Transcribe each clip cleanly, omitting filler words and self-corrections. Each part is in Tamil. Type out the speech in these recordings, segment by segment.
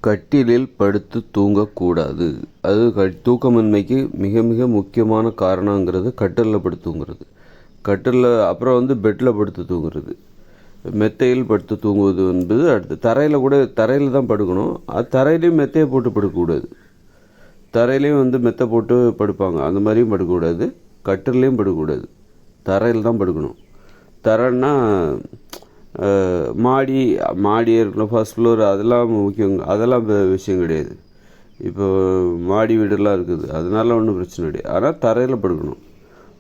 கட்டிலில் படுத்து தூங்கக்கூடாது. அது தூக்கமின்மைக்கு மிக மிக முக்கியமான காரணங்கிறது கட்டிலில் படுத்து தூங்குறது. கட்டிலில் அப்புறம் பெட்டில் படுத்து தூங்குறது, மெத்தையில் படுத்து தூங்குவது என்பது அடுத்து. தரையில் தான் படுக்கணும். அது தரையிலையும் மெத்தையை போட்டு படுக்கக்கூடாது. தரையிலையும் மெத்தை போட்டு படுப்பாங்க, அந்த மாதிரியும் படுக்கக்கூடாது. கட்டிலையும் படுக்கக்கூடாது, தரையில் தான் படுக்கணும். தரைன்னா மாடி இருக்கணும், ஃபர்ஸ்ட் ஃப்ளோர், அதெல்லாம் முக்கியம். அதெல்லாம் விஷயம் கிடையாது. இப்போ மாடி வீடெல்லாம் இருக்குது, அதனால ஒன்றும் பிரச்சனை கிடையாது. ஆனால் தரையில் படுக்கணும்.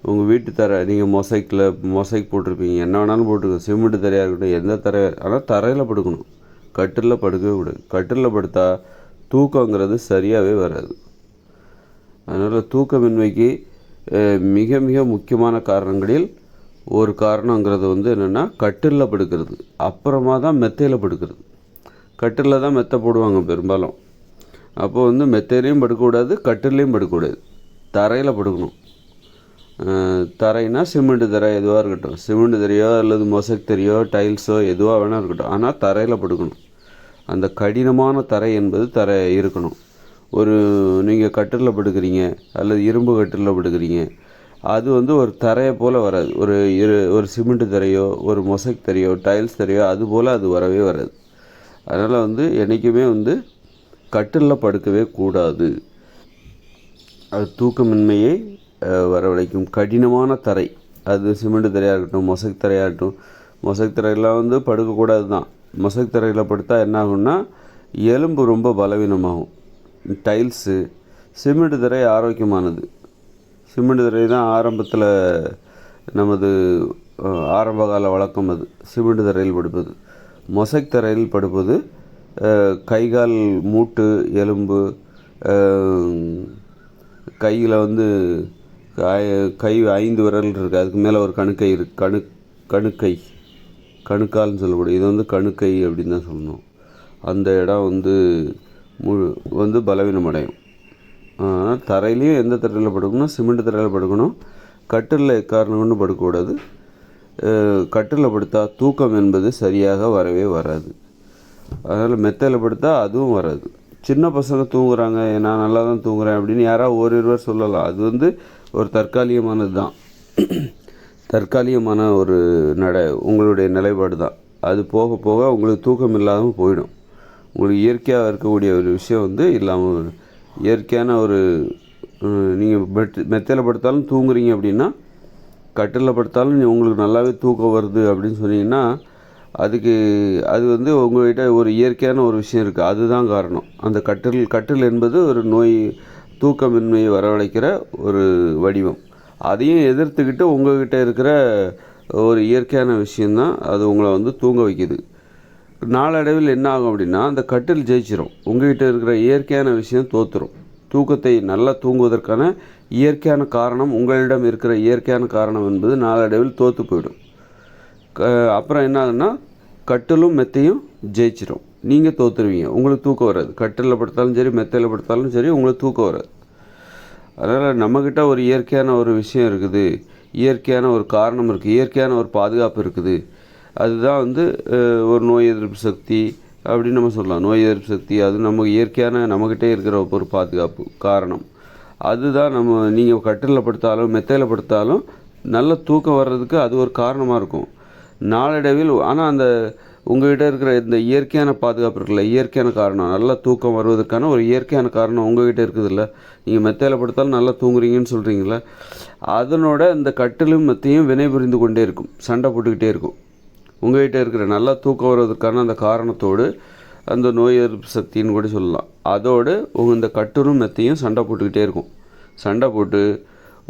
உங்கள் வீட்டு தரை, நீங்கள் மொசைக் போட்டிருப்பீங்க, என்ன வேணாலும் போட்டுக்கோங்க, சிமெண்ட் தரையாக இருக்கட்டும், எந்த தரையாக, ஆனால் தரையில் படுக்கணும். கட்டிலில் படுக்கவே கூடாது. கட்டிலில் படுத்தா தூக்கங்கிறது சரியாகவே வராது. அதனால் தூக்கமின்மைக்கு மிக மிக முக்கியமான காரணங்களில் ஒரு காரணங்கிறது என்னென்னா கட்டிலில் படுக்கிறது. அப்புறமா தான் மெத்தையில் படுக்கிறது. கட்டிலில் தான் மெத்தை போடுவாங்க பெரும்பாலும். அப்போது மெத்தையிலையும் படுக்கக்கூடாது, கட்டிலையும் படுக்கக்கூடாது, தரையில் படுக்கணும். தரைனா சிமெண்ட் தரை எதுவாக இருக்கட்டும், சிமெண்ட் தரையோ அல்லது மொசைக் தரையோ டைல்ஸோ எதுவாக வேணால் இருக்கட்டும், ஆனால் தரையில் படுக்கணும். அந்த கடினமான தரை என்பது தரை இருக்கணும். நீங்கள் கட்டிலில் படுக்கிறீங்க அல்லது இரும்பு கட்டிலில் படுக்கிறீங்க, அது ஒரு தரையை போல் வராது. ஒரு சிமெண்ட் தரையோ, ஒரு மொசைக் தரையோ, டைல்ஸ் தரையோ, அது போல் அது வரவே வராது. அதனால் என்றைக்குமே கட்டிலில் படுக்கவே கூடாது. அது தூக்கமின்மையை வரவழைக்கும். கடினமான தரை, அது சிமெண்ட் தரையாக இருக்கட்டும், மொசைக் தரையாக இருக்கட்டும். மொசைக் தரையெல்லாம் படுக்கக்கூடாது தான். மொசைக் தரையில் படுத்தால் என்ன ஆகும்னா எலும்பு ரொம்ப பலவீனமாகும். டைல்ஸு, சிமெண்ட் தரை ஆரோக்கியமானது. சிமெண்ட் தரை தான் ஆரம்பத்தில் நமது ஆரம்பகால வழக்கம். அது சிமெண்ட் தரையில் படுப்பது. மொசைக் தரையில் படுப்பது கைகால் மூட்டு எலும்பு, கையில் கை 5 விரல் இருக்குது, அதுக்கு மேலே ஒரு கணுக்கை கணுக்கை கணுக்கால்னு சொல்லக்கூடிய, இது கணுக்கை அப்படின்னு தான் சொல்லணும். அந்த இடம் பலவீனம் அடையும். தரையிலையும் எந்த தரையில் படுக்கணும், சிமெண்ட் தரையில் படுக்கணும். கட்டிலில் எக்காரணம் கொண்டு படுக்கக்கூடாது. கட்டிலில் படுத்தால் தூக்கம் என்பது சரியாக வரவே வராது. அதனால் மெத்தையில் படுத்தால் அதுவும் வராது. சின்ன பசங்க தூங்குறாங்க, நான் நல்லா தான் தூங்குறேன் அப்படின்னு யாராவது ஒருவர் சொல்லலாம். அது ஒரு தற்காலிகமானது தான். தற்காலிகமான ஒரு உங்களுடைய நிலைப்பாடு தான். அது போக போக உங்களுக்கு தூக்கம் இல்லாமல் போயிடும். உங்களுக்கு இயற்கையாக இருக்கக்கூடிய ஒரு விஷயம் இல்லாமல், இயற்கையான நீங்கள் மெத்தையில் படுத்தாலும் தூங்குறீங்க அப்படின்னா, கட்டிலில் படுத்தாலும் உங்களுக்கு நல்லாவே தூக்கம் வருது அப்படின்னு சொன்னீங்கன்னா, அது உங்கள்கிட்ட ஒரு இயற்கையான ஒரு விஷயம் இருக்குது. அதுதான் காரணம். அந்த கட்டில் என்பது ஒரு தூக்கமின்மையை வரவழைக்கிற ஒரு வடிவம். அதையும் எதிர்த்துக்கிட்டு உங்கள்கிட்ட இருக்கிற ஒரு இயற்கையான விஷயந்தான் அது உங்களை தூங்க வைக்குது. நாளடைவில் என்ன ஆகும் அப்படின்னா, அந்த கட்டில் ஜெயிச்சிடும். உங்கள்கிட்ட இருக்கிற இயற்கையான விஷயம் தோற்றுரும். தூக்கத்தை நல்லா தூங்குவதற்கான இயற்கையான காரணம், உங்களிடம் இருக்கிற இயற்கையான காரணம் என்பது நாளடைவில் தோற்று போயிடும். அப்புறம் என்ன ஆகுதுன்னா, கட்டிலும் மெத்தையும் ஜெயிச்சிடும். நீங்கள் தோற்றுருவீங்க, உங்களுக்கு தூக்கம் வராது. கட்டிலில் படுத்தாலும் சரி, மெத்தையில் படுத்தாலும் சரி, உங்களுக்கு தூக்கம் வராது. அதனால் நம்மக்கிட்ட ஒரு இயற்கையான ஒரு விஷயம் இருக்குது, இயற்கையான ஒரு காரணம் இருக்குது, இயற்கையான ஒரு பாதுகாப்பு இருக்குது. அதுதான் ஒரு நோய் எதிர்ப்பு சக்தி அப்படின்னு நம்ம சொல்லலாம். நோய் எதிர்ப்பு சக்தி, அது நமக்கு இயற்கையான நம்மக்கிட்டே இருக்கிற ஒரு பாதுகாப்பு காரணம். அதுதான் நீங்கள் கட்டிலில் படுத்தாலும் மெத்தையில் படுத்தாலும் நல்ல தூக்கம் வர்றதுக்கு அது ஒரு காரணமாக இருக்கும் நாளடைவில். ஆனால் உங்கள்கிட்ட இருக்கிற இந்த இயற்கையான பாதுகாப்பு இருக்குல்ல, இயற்கையான காரணம், நல்லா தூக்கம் வருவதற்கான ஒரு இயற்கையான காரணம் உங்கள்கிட்ட இருக்குதுல்ல. நீங்கள் மெத்தையில் படுத்தாலும் நல்லா தூங்குறீங்கன்னு சொல்கிறீங்களா, அதனோட இந்த கட்டிலும் மெத்தையும் வினை புரிந்து கொண்டே இருக்கும், சண்டை போட்டுக்கிட்டே இருக்கும். உங்கள்கிட்ட இருக்கிற நல்லா தூக்கம் வருவதற்கான அந்த காரணத்தோடு, அந்த நோய் எதிர்ப்பு சக்தின்னு கூட சொல்லலாம், அதோடு இந்த கட்டிலும் மெத்தையும் சண்டை போட்டுக்கிட்டே இருக்கும். சண்டை போட்டு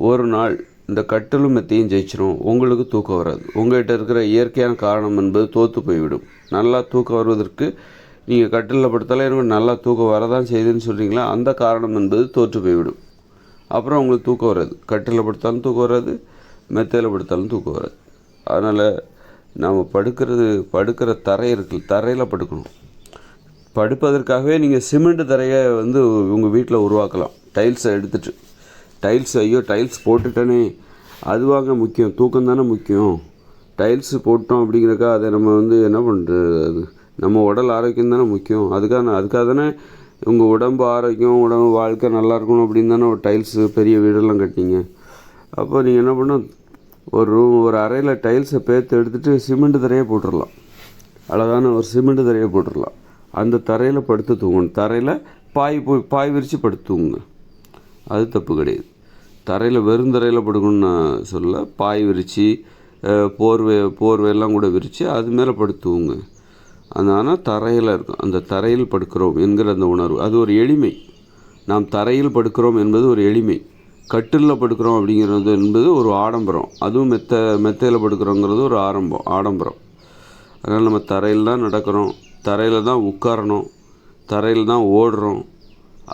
ஒரு நாள் இந்த கட்டிலும் மெத்தையும் ஜெயிச்சிடும், உங்களுக்கு தூக்கம் வராது. உங்கள்கிட்ட இருக்கிற இயற்கையான காரணம் என்பது தோற்று போய்விடும். நல்லா தூக்கம் வருவதற்கு நீங்கள் கட்டிலில் படுத்தாலே எனக்கு நல்லா தூக்கம் வரதான் செய்யுதுன்னு சொல்கிறீங்களா, அந்த காரணம் என்பது தோற்று போய்விடும். அப்புறம் உங்களுக்கு தூக்கம் வராது. கட்டிலில் படுத்தாலும் தூக்கம் வராது, மெத்தையில் படுத்தாலும் தூக்கம் வராது. அதனால் நாம் படுக்கிற தரை இருக்குது, தரையில் படுக்கணும். படுப்பதற்காகவே நீங்கள் சிமெண்ட் தரையை உங்கள் வீட்டில் உருவாக்கலாம். டைல்ஸை எடுத்துகிட்டு, டைல்ஸ் போட்டுட்டேனே அதுவாங்க முக்கியம், தூக்கம் தானே முக்கியம். டைல்ஸு போட்டோம் அப்படிங்கிறக்கா அதை நம்ம என்ன பண்ணுறது, நம்ம உடல் ஆரோக்கியம் தானே முக்கியம். அதுக்காக தானே உங்கள் உடம்பு ஆரோக்கியம், உடம்பு வாழ்க்கை நல்லா இருக்கணும் அப்படின்னு தானே ஒரு டைல்ஸு பெரிய வீடெல்லாம் கட்டிங்க. அப்போ நீங்கள் என்ன பண்ணணும், ஒரு அறையில் டைல்ஸை பேர்த்து எடுத்துகிட்டு சிமெண்ட் தரையே போட்டுடலாம். அழகான ஒரு சிமெண்ட் தரையை போட்டுடலாம். அந்த தரையில் படுத்து தூங்கணும். தரையில் பாய் விரித்து படுத்து தூங்குங்க. அது தப்பு கிடையாது. தரையில் வெறும் தரையில் படுக்கணும்னு நான் சொல்ல, பாய் விரித்து போர்வையெல்லாம் கூட விரித்து அது மேலே படுத்து தூங்குங்க. ஆனால் தரையில் இருக்கும். அந்த தரையில் படுக்கிறோம் என்கிற அந்த உணர்வு, அது ஒரு எளிமை. நாம் தரையில் படுக்கிறோம் என்பது ஒரு எளிமை. கட்டிலில் படுக்கிறோம் அப்படிங்கிறது என்பது ஒரு ஆடம்பரம். அதுவும் மெத்தையில் படுக்கிறோங்கிறது ஒரு ஆடம்பரம். அதனால் நம்ம தரையில் தான் நடக்கிறோம், தரையில் தான் உட்காரணும், தரையில் தான் ஓடுறோம்.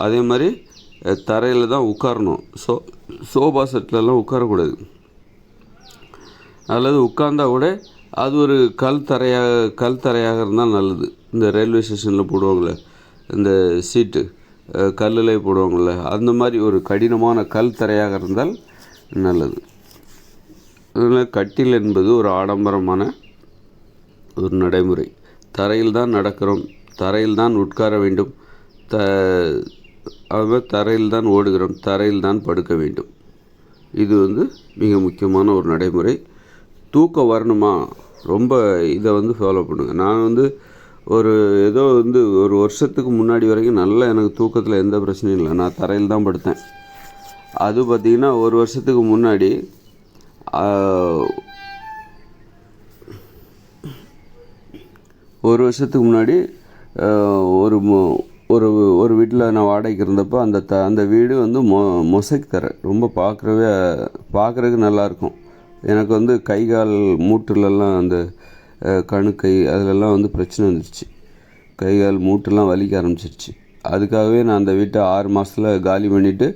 அதே மாதிரி தரையில் தான் உட்காரணும். சோபா செட்டிலெல்லாம் உட்காரக்கூடாது. அல்லது உட்கார்ந்தா கூட அது ஒரு கல் தரையாக இருந்தால் நல்லது. இந்த ரயில்வே ஸ்டேஷனில் போடுவாங்களே இந்த சீட்டு, கல்லில் போடுவாங்கள்ல, அந்த மாதிரி ஒரு கடினமான கல் தரையாக இருந்தால் நல்லது. அதனால் கட்டில் என்பது ஒரு ஆடம்பரமான ஒரு நடைமுறை. தரையில் தான் நடக்கிறோம், தரையில் தான் உட்கார வேண்டும், அதுமாதிரி தரையில் தான் ஓடுகிறோம், தரையில் தான் படுக்க வேண்டும். இது மிக முக்கியமான ஒரு நடைமுறை. தூக்கம் வரணுமா, ரொம்ப இதை ஃபாலோ பண்ணுங்கள். நான் ஒரு வருஷத்துக்கு முன்னாடி வரைக்கும் நல்லா எனக்கு தூக்கத்தில் எந்த பிரச்சனையும் இல்லை. நான் தரையில் தான் படுத்தேன். அது பார்த்திங்கன்னா ஒரு வருஷத்துக்கு முன்னாடி ஒரு வீட்டில் நான் வாடகைக்கு இருந்தப்போ அந்த வீடு மொசைக் தரை, ரொம்ப பார்க்குறதுக்கு நல்லாயிருக்கும். எனக்கு கை கால் மூட்டுலெல்லாம் அந்த கணுக்கை அதிலெல்லாம் பிரச்சனை வந்துடுச்சு. கை கால் மூட்டெல்லாம் வலிக்க ஆரம்பிச்சிருச்சு. அதுக்காகவே நான் அந்த வீட்டை 6 மாதத்தில் காலி பண்ணிவிட்டு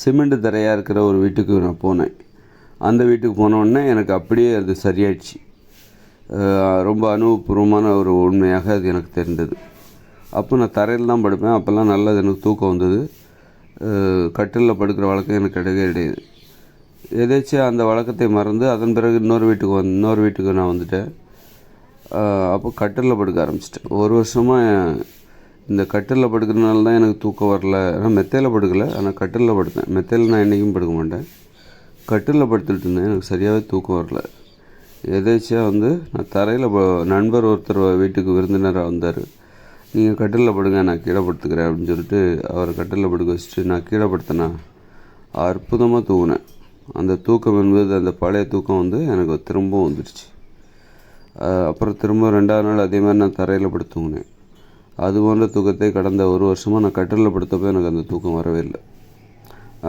சிமெண்ட் தரையாக இருக்கிற ஒரு வீட்டுக்கு நான் போனேன். அந்த வீட்டுக்கு போனோடனே எனக்கு அப்படியே அது சரியாயிடுச்சு. ரொம்ப அனுபவபூர்வமான ஒரு உண்மையாக அது எனக்கு தெரிந்தது. அப்போ நான் தரையில் தான் படுப்பேன். அப்போல்லாம் நல்லா எனக்கு தூக்கம் வந்தது. கட்டிலில் படுக்கிற வழக்கம் எனக்கு கிடையாது. எதேச்சியாக அந்த வழக்கத்தை மறந்து அதன் பிறகு இன்னொரு வீட்டுக்கு நான் வந்துட்டேன். அப்போ கட்டிலில் படுக்க ஆரம்பிச்சிட்டேன். ஒரு வருஷமாக இந்த கட்டிலில் படுக்கிறதுனால தான் எனக்கு தூக்கம் வரல. ஆனால் மெத்தையில் படுக்கலை, ஆனால் கட்டிலில் படுத்தேன். மெத்தையில் நான் என்றைக்கும் படுக்க மாட்டேன். கட்டிலில் படுத்துக்கிட்டு இருந்தேன். எனக்கு சரியாகவே தூக்கம் வரல. எதேச்சியாக நான் தரையில் நண்பர் ஒருத்தர் வீட்டுக்கு விருந்தினராக வந்தார். நீங்கள் கட்டிலில் படுங்க, நான் கீழே படுத்துக்கிறேன் அப்படின்னு சொல்லிட்டு அவரை கட்டிலில் படுக்க வச்சுட்டு நான் கீழே படுத்தேன்னா அற்புதமாக தூங்கினேன். அந்த தூக்கம் என்பது அந்த பழைய தூக்கம் எனக்கு திரும்பவும் வந்துடுச்சு. அப்புறம் திரும்ப 2வது நாள் அதே மாதிரி நான் தரையில் படுத்து தூங்கினேன். அது போன்ற தூக்கத்தை கடந்த ஒரு வருஷமாக நான் கட்டிலில் படுத்தப்போ எனக்கு அந்த தூக்கம் வரவே இல்லை.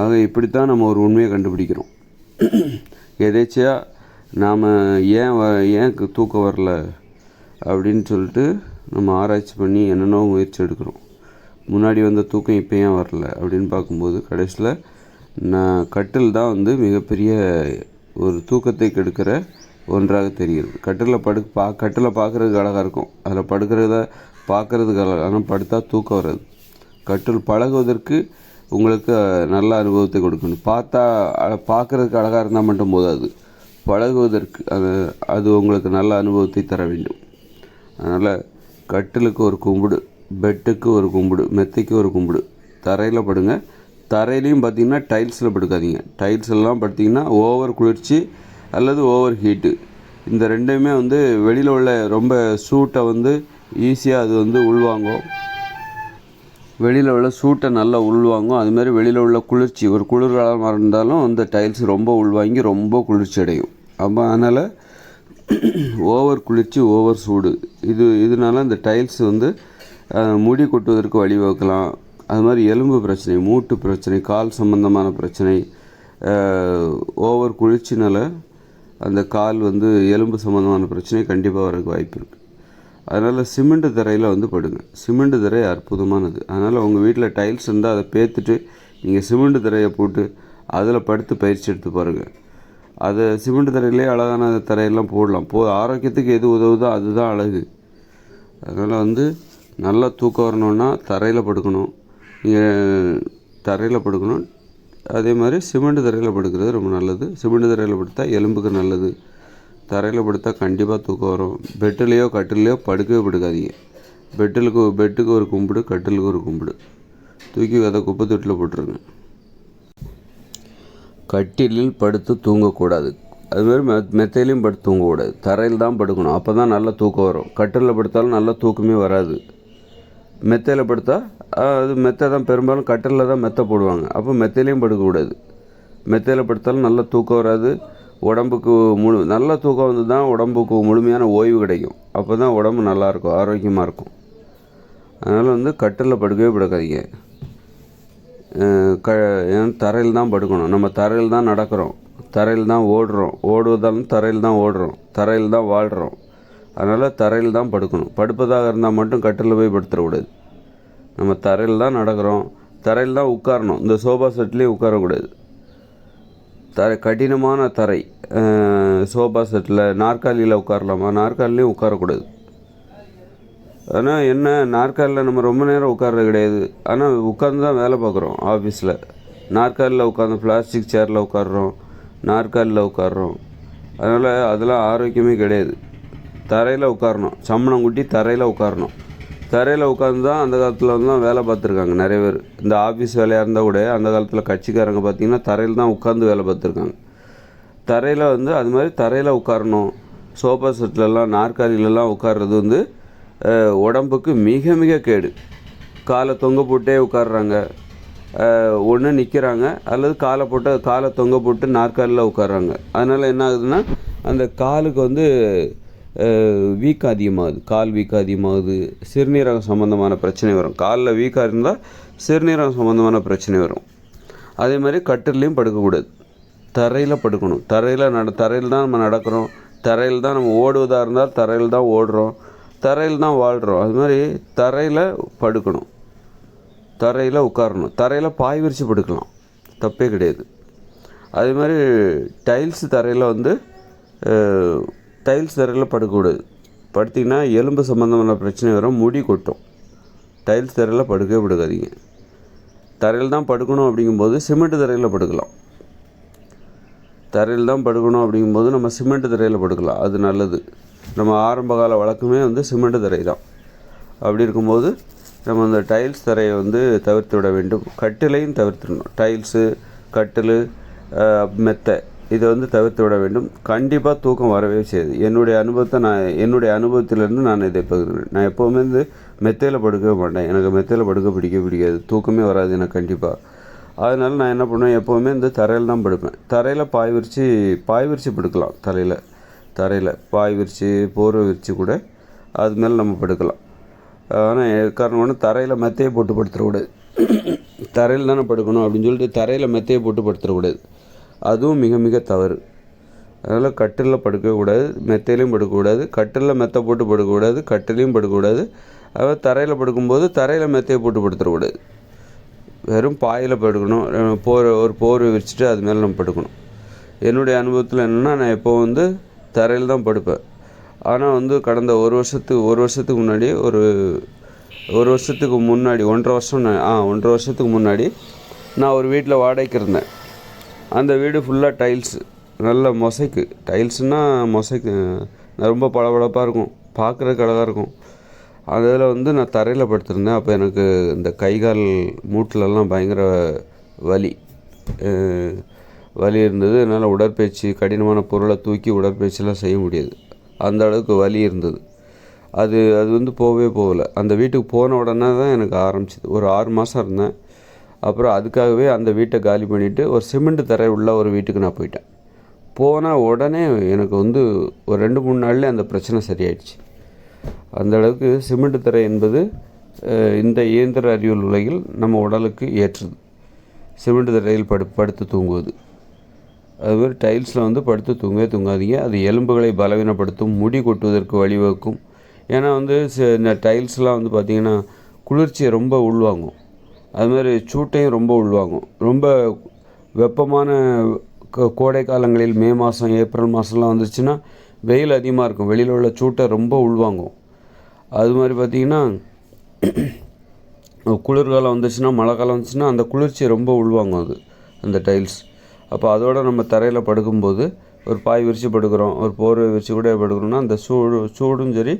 ஆக இப்படித்தான் நம்ம ஒரு உண்மையை கண்டுபிடிக்கிறோம். எதேச்சியாக நாம் ஏன் தூக்கம் வரல அப்படின்னு சொல்லிட்டு நம்ம ஆராய்ச்சி பண்ணி என்னென்னோ முயற்சி எடுக்கிறோம். முன்னாடி வந்த தூக்கம் இப்போ ஏன் வரல அப்படின்னு பார்க்கும்போது கடைசியில் நான் கட்டில் தான் மிகப்பெரிய ஒரு தூக்கத்தை கெடுக்கிற ஒன்றாக தெரிகிறது. கட்டில் பார்க்குறதுக்கு அழகாக இருக்கும், அதில் படுக்கிறத பார்க்குறதுக்கு அழகாக, ஆனால் படுத்தா தூக்கம் வராது. கட்டில் பழகுவதற்கு உங்களுக்கு நல்ல அனுபவத்தை கொடுக்கணும். பார்க்குறதுக்கு அழகாக இருந்தால் மட்டும் போதாது, பழகுவதற்கு அது உங்களுக்கு நல்ல அனுபவத்தை தர வேண்டும். அதனால் கட்டிலுக்கு ஒரு கும்பிடு, பெட்டுக்கு ஒரு கும்பிடு, மெத்தைக்கு ஒரு கும்பிடு. தரையில் படுங்க. தரையிலையும் பார்த்திங்கன்னா டைல்ஸில் படுக்காதீங்க. டைல்ஸ்லாம் படுத்திங்கன்னா ஓவர் குளிர்ச்சி அல்லது ஓவர் ஹீட்டு, இந்த ரெண்டையுமே வெளியில் உள்ள ரொம்ப சூட்டை ஈஸியாக அது உள்வாங்கும். வெளியில் உள்ள சூட்டை நல்லா உள்வாங்கும். அதுமாதிரி வெளியில் உள்ள குளிர்ச்சி, ஒரு குளிர்காலமாக இருந்தாலும் அந்த டைல்ஸ் ரொம்ப உள்வாங்கி ரொம்ப குளிர்ச்சி அடையும். அப்போ அதனால் ஓவர் குளிர்ச்சி, ஓவர் சூடு, இதனால இந்த டைல்ஸ் முடி கொட்டுவதற்கு வழிவகுக்கலாம். அது மாதிரி எலும்பு பிரச்சனை, மூட்டு பிரச்சனை, கால் சம்பந்தமான பிரச்சனை, ஓவர் குளிர்ச்சினால் அந்த கால் எலும்பு சம்பந்தமான பிரச்சனை கண்டிப்பாக வரதுக்கு வாய்ப்பு இருக்குது. அதனால் சிமெண்ட் தரையில் படுங்க. சிமெண்ட் தரை அற்புதமானது. அதனால் உங்கள் வீட்டில் டைல்ஸ் இருந்தால் அதை பேத்துட்டு நீங்கள் சிமெண்ட் தரையை போட்டு அதில் படுத்து பயிற்சி எடுத்து பாருங்கள். அதை சிமெண்ட் தரையிலே அழகான தரையெல்லாம் போடலாம். ஆரோக்கியத்துக்கு எது உதவுதோ அதுதான் அழகு. அதனால் நல்லா தூக்கம் வரணுன்னா தரையில் படுக்கணும். நீங்கள் தரையில் படுக்கணும். அதே மாதிரி சிமெண்ட் தரையில் படுக்கிறது ரொம்ப நல்லது. சிமெண்ட் தரையில் படுத்தா எலும்புக்கு நல்லது. தரையில் படுத்தா கண்டிப்பாக தூக்கம் வரும். பெட்டுலேயோ கட்டிலையோ படுக்கவே படுக்காதீங்க. பெட்டுக்கு ஒரு கும்பிடு, கட்டிலுக்கு ஒரு கும்பிடு. தூக்கி அதை குப்பை தொட்டில் போட்டுருங்க. கட்டிலில் படுத்து தூங்கக்கூடாது. அதுமாதிரி மெத்தையிலையும் படுத்து தூங்கக்கூடாது. தரையில் தான் படுக்கணும். அப்போ தான் நல்லா தூக்கம் வரும். கட்டிலில் படுத்தாலும் நல்லா தூக்கமே வராது. மெத்தையில் படுத்தா அது மெத்தை தான், பெரும்பாலும் கட்டிலில் தான் மெத்தை போடுவாங்க. அப்போ மெத்தையிலையும் படுக்கக்கூடாது. மெத்தையில் படுத்தாலும் நல்லா தூக்கம் வராது. உடம்புக்கு நல்ல தூக்கம் வந்து தான் உடம்புக்கு முழுமையான ஓய்வு கிடைக்கும். அப்போ தான் உடம்பு நல்லாயிருக்கும், ஆரோக்கியமாக இருக்கும். அதனால் வந்து கட்டிலில் படுக்கவே படுக்காதீங்க. ஏன்னா தரையில் தான் படுக்கணும். நம்ம தரையில் தான் நடக்கிறோம், தரையில் தான் ஓடுறோம். ஓடுவதாலும் தரையில் தான் ஓடுறோம், தரையில் தான் வாழ்கிறோம். அதனால் தரையில் தான் படுக்கணும். படுப்பதாக இருந்தால் மட்டும் கட்டிலில் போய் படுத்துடக்கூடாது. நம்ம தரையில் தான் நடக்கிறோம், தரையில் தான் உட்காரணும். இந்த சோஃபா செட்லேயும் உட்காரக்கூடாது. கடினமான தரை, சோஃபா செட்டில் நாற்காலியில் உட்காரலாமா? நாற்காலிலையும் உட்காரக்கூடாது. ஆனால் என்ன, நாற்காலியில் நம்ம ரொம்ப நேரம் உட்கார்றது கிடையாது. ஆனால் உட்காந்து தான் வேலை பார்க்குறோம் ஆஃபீஸில். நாற்காலியில் உட்காந்து பிளாஸ்டிக் சேரில் உட்காடுறோம், நாற்காலியில் உட்காடுறோம். அதனால் அதெல்லாம் ஆரோக்கியமே கிடையாது. தரையில் உட்காரணும். சம்மணம் குட்டி தரையில் உட்காரணும். தரையில் உட்காந்து தான் அந்த காலத்தில் வந்து தான் வேலை பார்த்துருக்காங்க நிறைய பேர். இந்த ஆஃபீஸ் வேலையாக இருந்தால் கூட அந்த காலத்தில் கட்சிக்காரங்க பார்த்திங்கன்னா தரையில் தான் உட்காந்து வேலை பார்த்துருக்காங்க. தரையில் வந்து அது மாதிரி தரையில் உட்காரணும். சோஃபா செட்லலாம் நாற்காலிலலாம் உட்கார்றது வந்து உடம்புக்கு மிக மிக கேடு. காலை தொங்க போட்டே உட்காடுறாங்க. ஒன்று நிற்கிறாங்க அல்லது காலை தொங்க போட்டு நாற்காலியில் உட்காடுறாங்க. அதனால் என்ன ஆகுதுன்னா அந்த காலுக்கு வந்து வீக்கம் அதிகமாகுது. கால் வீக்கம் அதிகமாகுது. சிறுநீரகம் சம்மந்தமான பிரச்சனை வரும். காலில் வீக்காக இருந்தால் சிறுநீரகம் சம்மந்தமான பிரச்சனை வரும். அதே மாதிரி கட்டிலையும் படுக்கக்கூடாது. தரையில் படுக்கணும். தரையில் தான் நம்ம நடக்கிறோம். தரையில் தான் நம்ம ஓடுவதாக இருந்தால் தரையில் தான் ஓடுறோம், தரையில் தான் வாழ்கிறோம். அது மாதிரி தரையில் படுக்கணும், தரையில் உட்காரணும். தரையில் பாய் விரித்து படுக்கலாம், தப்பே கிடையாது. அதே மாதிரி டைல்ஸ் தரையில் வந்து டைல்ஸ் தரையில் படுக்கக்கூடாது. படுத்திங்கன்னா எலும்பு சம்மந்தமான பிரச்சனை வரும், முடி கொட்டும். டைல்ஸ் தரையில் படுக்கவே படுக்காதீங்க. தரையில் தான் படுக்கணும் அப்படிங்கும்போது சிமெண்ட் தரையில் படுக்கலாம். தரையில் தான் படுக்கணும் அப்படிங்கும்போது நம்ம சிமெண்ட் தரையில் படுக்கலாம், அது நல்லது. நம்ம ஆரம்ப கால வழக்கமே வந்து சிமெண்ட் தரை தான். அப்படி இருக்கும்போது நம்ம அந்த டைல்ஸ் தரையை வந்து தவிர்த்து விட வேண்டும். கட்டிலையும் தவிர்த்துடணும். டைல்ஸு, கட்டில், மெத்தை இதை வந்து தவிர்த்து விட வேண்டும். கண்டிப்பாக தூக்கம் வரவே செய்யுது. என்னுடைய அனுபவத்திலேருந்து நான் இதை பகிர்கிறேன். நான் எப்போவுமே வந்து மெத்தையில் படுக்கவே மாட்டேன். எனக்கு மெத்தையில் படுக்க பிடிக்காது, தூக்கமே வராது எனக்கு கண்டிப்பாக. அதனால் நான் என்ன பண்ணுவேன், எப்போவுமே இந்த தரையில் தான் படுப்பேன். தரையில் பாய் விரித்து படுக்கலாம். தரையில் பாய் விரித்து போர்வை விரித்து கூட அது மேலே நம்ம படுக்கலாம். ஆனால் காரணம் ஒன்று, தரையில் மெத்தையை போட்டு படுத்துடக்கூடாது. தரையில் தானே படுக்கணும் அப்படின்னு சொல்லிட்டு தரையில் மெத்தையை போட்டு படுத்துடக்கூடாது. அதுவும் மிக மிக தவறு. அதனால் கட்டிலில் படுக்கக்கூடாது, மெத்தையிலையும் படுக்கக்கூடாது. கட்டிலில் மெத்தை போட்டு படுக்கக்கூடாது, கட்டிலையும் படுக்கக்கூடாது. அதாவது தரையில் படுக்கும்போது தரையில் மெத்தையை போட்டு படுத்துடக்கூடாது. வெறும் பாயில் படுக்கணும். ஒரு போர்வை விரிச்சிட்டு அது மேலே நம்ம படுக்கணும். என்னுடைய அனுபவத்தில் என்னென்னா, நான் எப்போ வந்து தரையில் தான் படுப்பேன். ஆனால் வந்து கடந்த ஒரு வருஷத்துக்கு முன்னாடி ஒரு வருஷத்துக்கு முன்னாடி 1.5 வருஷத்துக்கு முன்னாடி நான் ஒரு வீட்டில் வாடகைக்கு இருந்தேன். அந்த வீடு ஃபுல்லாக டைல்ஸு, நல்ல மொசைக்கு. டைல்ஸுனால் மொசைக்கு ரொம்ப பளபளப்பாக இருக்கும், பார்க்குறதுக்கு அழகாக இருக்கும். அதில் வந்து நான் தரையில் படுத்திருந்தேன். அப்போ எனக்கு இந்த கை கால் மூட்டிலெல்லாம் பயங்கர வலி இருந்தது. என்னால் உடற்பயிற்சி, கடினமான பொருளை தூக்கி உடற்பயிற்சிலாம் செய்ய முடியாது, அந்த அளவுக்கு வலி இருந்தது. அது வந்து போகலை. அந்த வீட்டுக்கு போன உடனே தான் எனக்கு ஆரம்பிச்சிது. ஒரு 6 மாதம் இருந்தேன். அப்புறம் அதுக்காகவே அந்த வீட்டை காலி பண்ணிவிட்டு ஒரு சிமெண்ட் தரை உள்ள ஒரு வீட்டுக்கு நான் போயிட்டேன். போனால் உடனே எனக்கு வந்து ஒரு 2-3 நாள்லேயே அந்த பிரச்சனை சரியாயிடுச்சு. அந்த அளவுக்கு சிமெண்ட் தரை என்பது இந்த இயந்திர அறிவியல் உலகில் நம்ம உடலுக்கு ஏற்றது. சிமெண்ட் தரையில் படுத்து தூங்குவது. அதுமாதிரி டைல்ஸில் வந்து படுத்து தூங்காதீங்க. அது எலும்புகளை பலவீனப்படுத்தும், முடி கொட்டுவதற்கு வழிவகுக்கும். ஏன்னா வந்து இந்த டைல்ஸ்லாம் வந்து பார்த்திங்கன்னா குளிர்ச்சியை ரொம்ப உள்வாங்கும். அதுமாதிரி சூட்டையும் ரொம்ப உள்வாங்கும். ரொம்ப வெப்பமான கோடை காலங்களில் மே மாதம், ஏப்ரல் மாதம்லாம் வந்துருச்சுன்னா வெயில் அதிகமாக இருக்கும். வெளியில் உள்ள சூட்டை ரொம்ப உள்வாங்கும். அது மாதிரி பார்த்திங்கன்னா குளிர்காலம் வந்துச்சுன்னா, மழை காலம் வந்துச்சுன்னா அந்த குளிர்ச்சியை ரொம்ப உள்வாங்கும் அது, அந்த டைல்ஸ். அப்போ அதோடு நம்ம தரையில் படுக்கும்போது ஒரு பாய் விரித்து படுக்கிறோம், ஒரு போர்வை விரித்து கூட படுக்கிறோம்னா அந்த சூடும் சரி,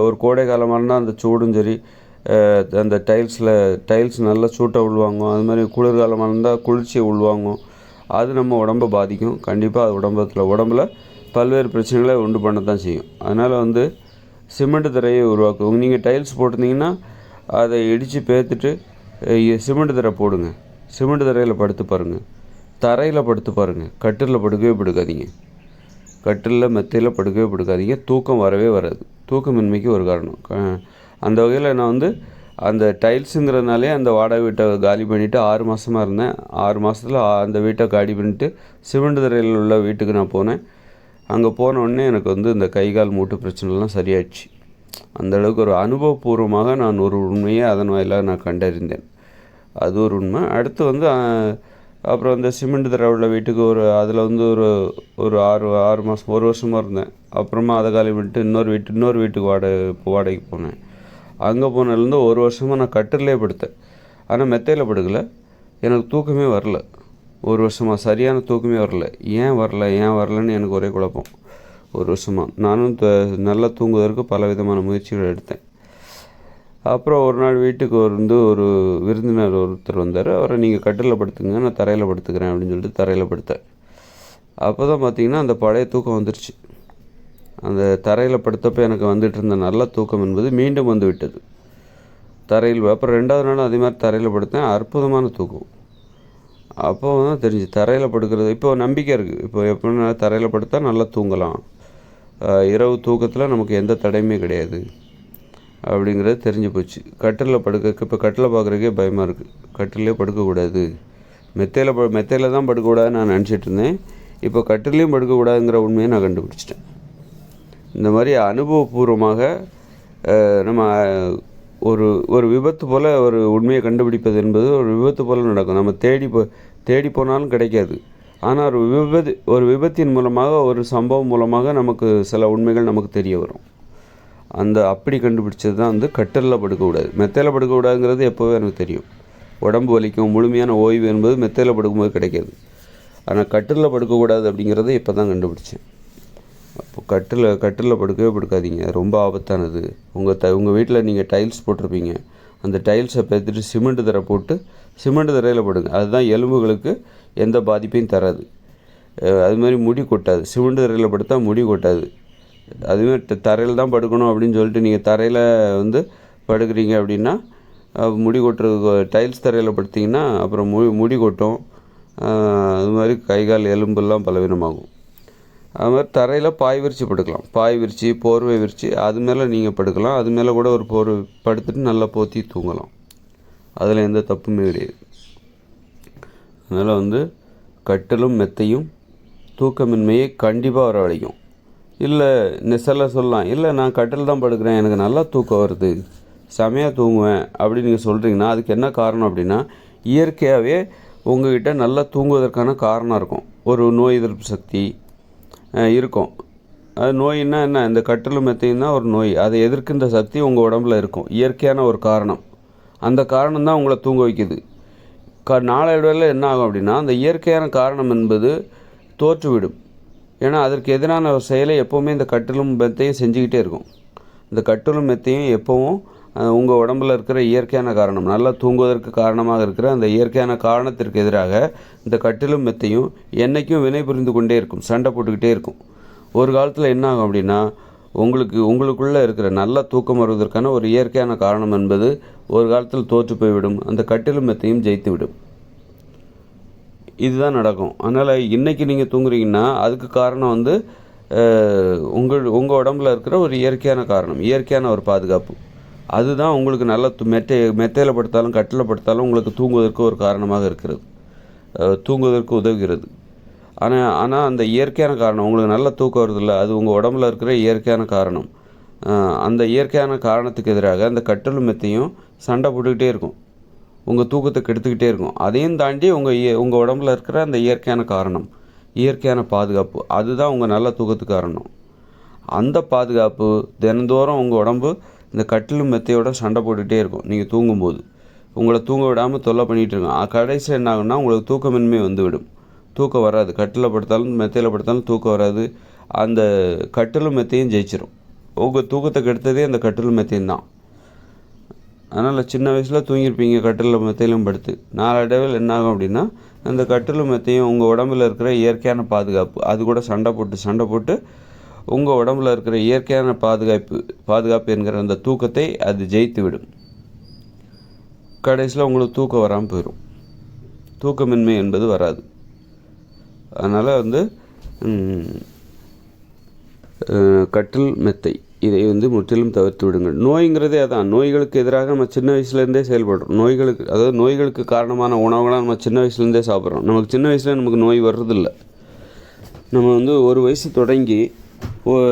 ஒரு கோடை காலமாக இருந்தால் அந்த சூடும் சரி, அந்த டைல்ஸ் நல்லா சூட்டை உள்வாங்கும். அது மாதிரி குளிர்காலமாக இருந்தால் குளிர்ச்சியை உள்வாங்கும். அது நம்ம உடம்பை பாதிக்கும். கண்டிப்பாக அது உடம்பில் பல்வேறு பிரச்சனைகளை உண்டு பண்ண தான் செய்யும். அதனால் வந்து சிமெண்ட் தரையை உருவாக்கும். நீங்கள் டைல்ஸ் போட்டிருந்தீங்கன்னா அதை இடித்து பேர்த்துட்டு சிமெண்ட் தரை போடுங்க. சிமெண்ட் தரையில் படுத்து பாருங்கள், தரையில் படுத்து பாருங்கள். கட்டிலில் படுக்கவே படுக்காதீங்க. கட்டிலில் மெத்தையில் படுக்கவே படுக்காதீங்க. தூக்கம் வரவே வராது. தூக்கமின்மைக்கு ஒரு காரணம். அந்த வகையில் நான் வந்து அந்த டைல்ஸுங்கிறதுனாலே அந்த வாடகை வீட்டை காலி பண்ணிவிட்டு 6 மாதமாக இருந்தேன். 6 மாதத்தில் அந்த வீட்டை காலி பண்ணிவிட்டு சிமெண்ட் தரையில் உள்ள வீட்டுக்கு நான் போனேன். அங்கே போனோடனே எனக்கு வந்து இந்த கை கால் மூட்டு பிரச்சனைலாம் சரியாயிடுச்சு. அந்தளவுக்கு ஒரு அனுபவபூர்வமாக நான் ஒரு உண்மையை அதன் வாயிலாக நான் கண்டறிந்தேன். அது ஒரு உண்மை. அடுத்து வந்து அப்புறம் அந்த சிமெண்ட் தரை உள்ள வீட்டுக்கு அதில் வந்து ஒரு 6 மாதம் 1 வருஷமாக இருந்தேன். அப்புறமா அதை காலி பண்ணிட்டு இன்னொரு வீட்டுக்கு வாடகைக்கு போனேன். அங்கே போனதுலேருந்து 1 வருஷமாக நான் கட்டிலே படுத்தேன். ஆனால் மெத்தையில் படுக்கலை. எனக்கு தூக்கமே வரல. 1 வருஷமாக சரியான தூக்கமே வரல. ஏன் வரலன்னு எனக்கு ஒரே குழப்பம். 1 வருஷமாக நானும் நல்லா தூங்குவதற்கு பல விதமான முயற்சிகள் எடுத்தேன். அப்புறம் ஒரு நாள் வீட்டுக்கு ஒரு விருந்தினர் ஒருத்தர் வந்தார். அவரை நீங்கள் கட்டிலில் படுத்துங்க, நான் தரையில் படுத்துக்கிறேன் அப்படின்னு சொல்லிட்டு தரையில் படுத்தேன். அப்போ தான் பார்த்தீங்கன்னா அந்த பழைய தூக்கம் வந்துடுச்சு. அந்த தரையில் படுத்தப்போ எனக்கு வந்துட்டு இருந்த நல்ல தூக்கம் என்பது மீண்டும் வந்து விட்டது தரையில். அப்புறம் 2வது நாள் அதே மாதிரி தரையில் படுத்தேன். அற்புதமான தூக்கம். அப்போ தான் தெரிஞ்சு தரையில் படுக்கிறது இப்போ நம்பிக்கை இருக்குது. இப்போ எப்படின்னா தரையில் படுத்தா நல்லா தூங்கலாம், இரவு தூக்கத்தில் நமக்கு எந்த தடையுமே கிடையாது அப்படிங்கிறது தெரிஞ்சு போச்சு. கட்டிலில் இப்போ கட்டில் பார்க்குறதுக்கே பயமாக இருக்குது. கட்டிலே படுக்கக்கூடாது, மெத்தையில் தான் படுக்கக்கூடாதுன்னு நான் நினச்சிட்டு இருந்தேன். இப்போ கட்டிலையும் படுக்கக்கூடாதுங்கிற உண்மையை நான் கண்டுபிடிச்சிட்டேன். இந்த மாதிரி அனுபவபூர்வமாக நம்ம ஒரு விபத்து போல் ஒரு உண்மையை கண்டுபிடிப்பது என்பது ஒரு விபத்து போல் நடக்கும். நம்ம தேடி போனாலும் கிடைக்காது. ஆனால் ஒரு விபத்தின் மூலமாக, ஒரு சம்பவம் மூலமாக நமக்கு சில உண்மைகள் நமக்கு தெரிய வரும். அப்படி கண்டுபிடிச்சது தான் வந்து கட்டிலில் படுக்கக்கூடாது. மெத்தையில் படுக்கக்கூடாதுங்கிறது எப்போவே எனக்கு தெரியும். உடம்பு வலிக்கும், முழுமையான ஓய்வு என்பது மெத்தையில் படுக்கும்போது கிடைக்காது. ஆனால் கட்டிலில் படுக்கக்கூடாது அப்படிங்கிறத இப்போ தான் கண்டுபிடிச்சேன். அப்போ கட்டிலில் படுக்கவே படுக்காதீங்க. ரொம்ப ஆபத்தானது. உங்கள் வீட்டில் நீங்கள் டைல்ஸ் போட்டிருப்பீங்க. அந்த டைல்ஸை பேர்த்துட்டு சிமெண்ட் தரை போட்டு சிமெண்ட் தரையில் படுங்க. அதுதான் எலும்புகளுக்கு எந்த பாதிப்பையும் தராது. அதுமாதிரி முடி கொட்டாது. சிமெண்ட் தரையில் படுத்தால் முடி கொட்டாது. அதுமாதிரி தரையில் தான் படுக்கணும் அப்படின்னு சொல்லிட்டு நீங்கள் தரையில் வந்து படுக்கிறீங்க அப்படின்னா முடி கொட்டுறது. டைல்ஸ் தரையில் படுத்திங்கன்னா அப்புறம் முடி கொட்டும். அது மாதிரி கை கால் எலும்பெல்லாம் பலவீனமாகும். அது மாதிரி தரையில் பாய் விரித்து படுக்கலாம். பாய் விரித்து, போர்வை விரித்து அது மேலே நீங்கள் படுக்கலாம். அது மேலே கூட ஒரு போர்வை படுத்துட்டு நல்லா போற்றி தூங்கலாம். அதில் எந்த தப்புமே கிடையாது. அதனால் வந்து கட்டிலும் மெத்தையும் தூக்கமின்மையை கண்டிப்பாக வரவழைக்கும். இல்லை சொல்லலாம், இல்லை நான் கட்டில் தான் படுக்கிறேன், எனக்கு நல்லா தூக்கம் வருது, செமையாக தூங்குவேன் அப்படின்னு நீங்கள் சொல்கிறீங்கன்னா அதுக்கு என்ன காரணம் அப்படின்னா, இயற்கையாகவே உங்கள்கிட்ட நல்லா தூங்குவதற்கான காரணம் இருக்கும். ஒரு நோய் எதிர்ப்பு சக்தி இருக்கும். அது நோயின்னா என்ன, இந்த கட்டிலும் மெத்தையும் தான் ஒரு நோய். அதை எதிர்க்கின்ற சக்தி உங்கள் உடம்புல இருக்கும். இயற்கையான ஒரு காரணம். அந்த காரணம் தான் உங்களை தூங்க வைக்குது. நாளடைவில் என்ன ஆகும் அப்படின்னா, அந்த இயற்கையான காரணம் என்பது தோற்றுவிடும். ஏன்னா அதற்கு எதிரான ஒரு செயலை எப்போவுமே இந்த கட்டிலும் மெத்தையும் செஞ்சுக்கிட்டே இருக்கும். இந்த கட்டிலும் மெத்தையும் எப்போவும் உங்கள் உடம்பில் இருக்கிற இயற்கையான காரணம், நல்லா தூங்குவதற்கு காரணமாக இருக்கிற அந்த இயற்கையான காரணத்திற்கு எதிராக இந்த கட்டிலும் மெத்தையும் என்றைக்கும் வினை புரிந்து கொண்டே இருக்கும், சண்டை போட்டுக்கிட்டே இருக்கும். ஒரு காலத்தில் என்ன ஆகும் அப்படின்னா, உங்களுக்குள்ளே இருக்கிற நல்ல தூக்கம் வருவதற்கான ஒரு இயற்கையான காரணம் என்பது ஒரு காலத்தில் தோற்று போய்விடும். அந்த கட்டிலும் மெத்தையும் ஜெயித்து விடும். இதுதான் நடக்கும். அதனால் இன்றைக்கி நீங்கள் தூங்குறீங்கன்னா அதுக்கு காரணம் வந்து உங்கள் உடம்புல இருக்கிற ஒரு இயற்கையான காரணம், இயற்கையான ஒரு பாதுகாப்பு. அதுதான் உங்களுக்கு நல்ல மெத்தையில் படுத்தாலும் கட்டில் படுத்தாலும் உங்களுக்கு தூங்குவதற்கு ஒரு காரணமாக இருக்கிறது, தூங்குவதற்கு உதவுகிறது. ஆனால் அந்த இயற்கையான காரணம், உங்களுக்கு நல்ல தூக்கம் வருதில்ல, அது உங்கள் உடம்புல இருக்கிற இயற்கையான காரணம். அந்த இயற்கையான காரணத்துக்கு எதிராக அந்த கட்டிலும் மெத்தையும் சண்டை போட்டுக்கிட்டே இருக்கும், உங்கள் தூக்கத்தை கெடுத்துக்கிட்டே இருக்கும். அதையும் தாண்டி உங்கள் உடம்புல இருக்கிற அந்த இயற்கையான காரணம், இயற்கையான பாதுகாப்பு, அதுதான் உங்கள் நல்ல தூக்கத்துக்கு காரணம். அந்த பாதுகாப்பு தினந்தோறும் உங்கள் உடம்பு இந்த கட்டிலும் மெத்தையோட சண்டை போட்டுகிட்டே இருக்கும். நீங்கள் தூங்கும்போது உங்களை தூங்க விடாமல் தொல்லை பண்ணிகிட்டு இருக்கும். கடைசியில் என்ன ஆகும்னா உங்களுக்கு தூக்கமின்மை வந்துவிடும். தூக்கம் வராது. கட்டில் படுத்தாலும் மெத்தையில் படுத்தாலும் தூக்கம் வராது. அந்த கட்டிலும் மெத்தையும் ஜெயிச்சிடும். உங்கள் தூக்கத்தை கெடுத்ததே அந்த கட்டில் மெத்தையும் தான். அதனால் சின்ன வயசில் தூங்கியிருப்பீங்க கட்டிலும் மெத்தையிலும் படுத்து. நாளடைவில் என்னாகும் அப்படின்னா அந்த கட்டிலும் மெத்தையும் உங்கள் உடம்பில் இருக்கிற இயற்கையான பாதுகாப்பு அது கூட சண்டை போட்டு உங்கள் உடம்பில் இருக்கிற இயற்கையான பாதுகாப்பு என்கிற அந்த தூக்கத்தை அது ஜெயித்து விடும். கடைசியில் உங்களுக்கு தூக்கம் வராமல் போயிடும். தூக்கமின்மை என்பது வராது. அதனால் கட்டில் மெத்தை இதை முற்றிலும் தவிர்த்து விடுங்கள். நோய்ங்கிறதே அதான். நோய்களுக்கு எதிராக நம்ம சின்ன வயசுலேருந்தே செயல்படுறோம். நோய்களுக்கு காரணமான உணவுகளாக நம்ம சின்ன வயசுலேருந்தே சாப்பிட்றோம். நமக்கு சின்ன வயசில் நமக்கு நோய் வர்றதில்லை. நம்ம 1 வயசு தொடங்கி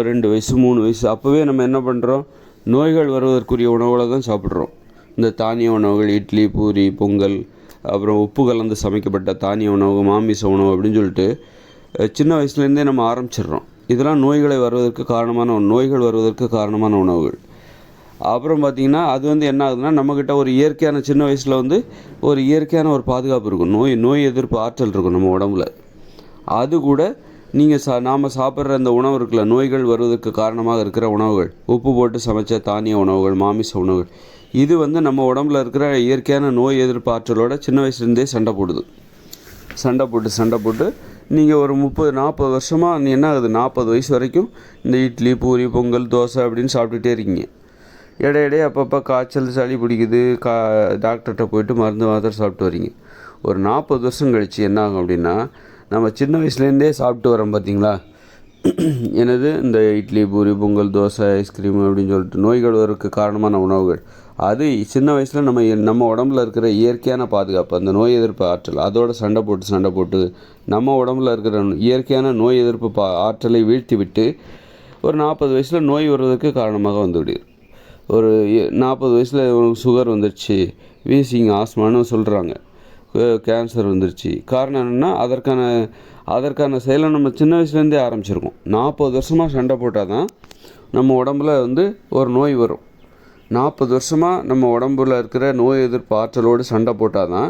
2 வயசு 3 வயசு அப்போவே நம்ம என்ன பண்ணுறோம், நோய்கள் வருவதற்குரிய உணவுகளை தான் சாப்பிட்றோம். இந்த தானிய உணவுகள், இட்லி, பூரி, பொங்கல், அப்புறம் உப்பு கலந்து சமைக்கப்பட்ட தானிய உணவு, மாமிச உணவு அப்படின்னு சொல்லிட்டு சின்ன வயசுலேருந்தே நம்ம ஆரம்பிச்சிடுறோம். இதெல்லாம் நோய்கள் வருவதற்கு காரணமான உணவுகள். அப்புறம் பார்த்திங்கன்னா அது என்ன ஆகுதுன்னா, நம்மக்கிட்ட ஒரு இயற்கையான சின்ன வயசில் ஒரு இயற்கையான ஒரு பாதுகாப்பு இருக்கும். நோய் எதிர்ப்பு ஆற்றல் இருக்கும் நம்ம உடம்புல. அது கூட நீங்கள் நாம் சாப்பிட்ற அந்த உணவு இருக்குல்ல, நோய்கள் வருவதற்கு காரணமாக இருக்கிற உணவுகள், உப்பு போட்டு சமைச்ச தானிய உணவுகள், மாமிச உணவுகள், இது நம்ம உடம்புல இருக்கிற இயற்கையான நோய் எதிர்ப்பு ஆற்றலோட சின்ன வயசுலேருந்தே சண்டை போட்டு நீங்கள் ஒரு 30-40 வருஷமாக என்ன ஆகுது, 40 வயசு வரைக்கும் இந்த இட்லி, பூரி, பொங்கல், தோசை அப்படின்னு சாப்பிட்டுட்டே இருக்கீங்க. இடையிடையே அப்பப்போ காய்ச்சல், சளி பிடிக்குது, டாக்டர்கிட்ட போயிட்டு மருந்து மாத்திரை சாப்பிட்டு வரீங்க. ஒரு 40 வருஷம் கழித்து என்ன ஆகும் அப்படின்னா, நம்ம சின்ன வயசுலேருந்தே சாப்பிட்டு வரோம் பார்த்தீங்களா, இந்த இட்லி, பூரி, பொங்கல், தோசை, ஐஸ்கிரீம் அப்படின்னு சொல்லிட்டு நோய்கள் வரதுக்கு காரணமான உணவுகள், அது சின்ன வயசில் நம்ம உடம்புல இருக்கிற இயற்கையான பாதுகாப்பு, அந்த நோய் எதிர்ப்பு ஆற்றல், அதோட சண்டை போட்டு நம்ம உடம்புல இருக்கிற இயற்கையான நோய் எதிர்ப்பு ஆற்றலை வீழ்த்தி விட்டு ஒரு 40 வயசில் நோய் வருவதற்கு காரணமாக வந்துவிடுது. ஒரு 40 வயசில் சுகர் வந்துடுச்சு, வீசிங், ஆஸ்மான்னு சொல்கிறாங்க, கேன்சர் வந்துருச்சு. காரணம் என்னென்னா அதற்கான செயலை நம்ம சின்ன வயசுலேருந்தே ஆரம்பிச்சிருக்கோம். 40 வருஷமாக சண்டை போட்டால் தான் நம்ம உடம்புல ஒரு நோய் வரும். 40 வருஷமாக நம்ம உடம்புல இருக்கிற நோய் எதிர்ப்பு ஆற்றலோடு சண்டை போட்டால் தான்